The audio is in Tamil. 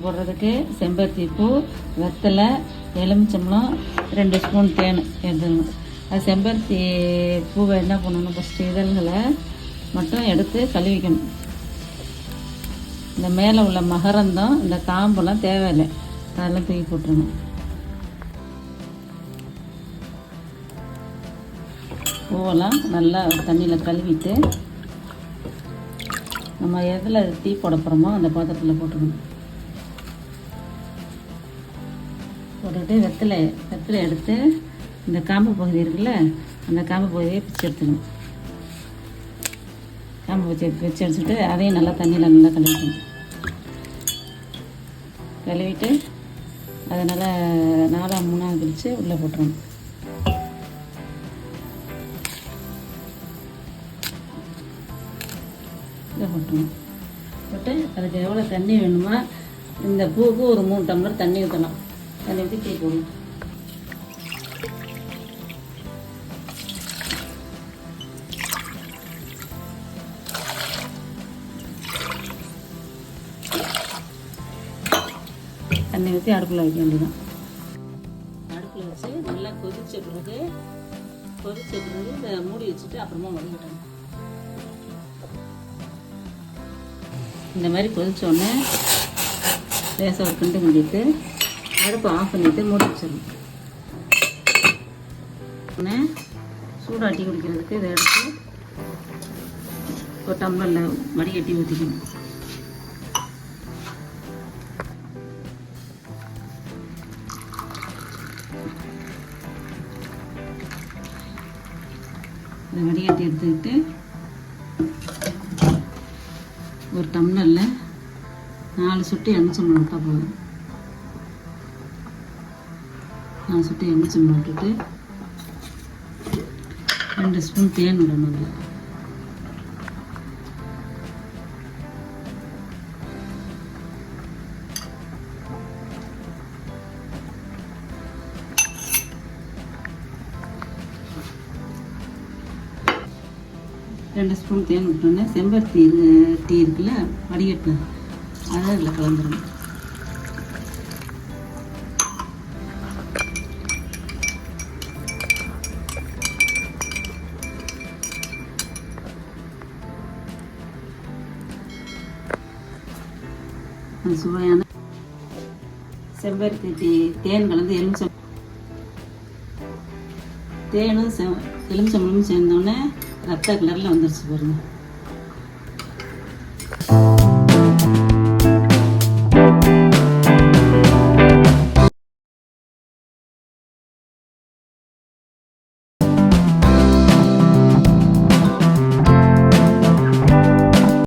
போடுறதுக்கு செம்பருத்தி பூ, வெத்தலை, எலுமிச்சம்பழம், 2 ஸ்பூன் தேன் எடுத்துக்கணும். அது செம்பருத்தி பூவை என்ன பண்ணணும், ஃபஸ்ட்டு இதழ்களை மட்டும் எடுத்து கழுவிக்கணும். இந்த மேலே உள்ள மகரந்தம், இந்த காம்பெல்லாம் தேவையில்லை, அதெல்லாம் தூக்கி போட்டுருணும். பூவெல்லாம் நல்லா தண்ணியில் கழுவிட்டு நம்ம எதில் டீ போட போகிறோமோ அந்த பாத்திரத்தில் போட்டுக்கணும். போட்டுட்டு வெத்தலை எடுத்து இந்த காம்பு பகுதி இருக்குல்ல, அந்த காம்பு பகுதியை பிச்சு எடுத்துக்கணும். காம்பு பிச்சு எடுத்துட்டு அதையும் நல்லா தண்ணியில் நல்லா கழுவிக்கணும். கழுவிட்டு அதை நல்லா 4-3 பிரித்து உள்ளே போட்டுருணும். போட்டுருணும். போட்டு அதுக்கு எவ்வளோ தண்ணி வேணுமோ, இந்த பூவுக்கு ஒரு 3 டம்ளர் தண்ணி ஊற்றணும். தண்ணி ஊற்றி டீ போடணும். தண்ணி ஊற்றி அடுப்பில் வைக்க வேண்டியதான். அடுப்பில் வச்சு நல்லா கொதிச்ச பிறகு இதை மூடி வச்சுட்டு அப்புறமா வடிகட்டணும். இந்த மாதிரி கொதிச்சோடனே லேசாக ஒரு கிண்டு கிண்டிட்டு அடுப்பை ஆஃப் பண்ணிவிட்டு மூடி வச்சிடணும். உடனே சூடாட்டி குடிக்கிறதுக்கு இதை எடுத்து ஒரு டம்ளரில் வடிகட்டி ஊற்றிக்கணும். இதை வடிகட்டி எடுத்துக்கிட்டு ஒரு டம்ளரில் 4 சொட்டு எலுமிச்சம்பழம் விட்டால் போதும். 4 சொட்டு எலுமிச்சம்பழம் விட்டுட்டு 2 ஸ்பூன் தேன் விடணும். அதில் 2 ஸ்பூன் தேன் விட்டோன்னே செம்பருத்தி டீ இருக்குல்ல, வடிகட்டு, அதை இதில் கலந்துடணும். அது சுவையான செம்பருத்தி டீ தேன் கலந்து தேனும் எலுமிச்சம்பழமும் சேர்ந்தோடனே ரத்த கலரில் வந்துருச்சு பாருங்க.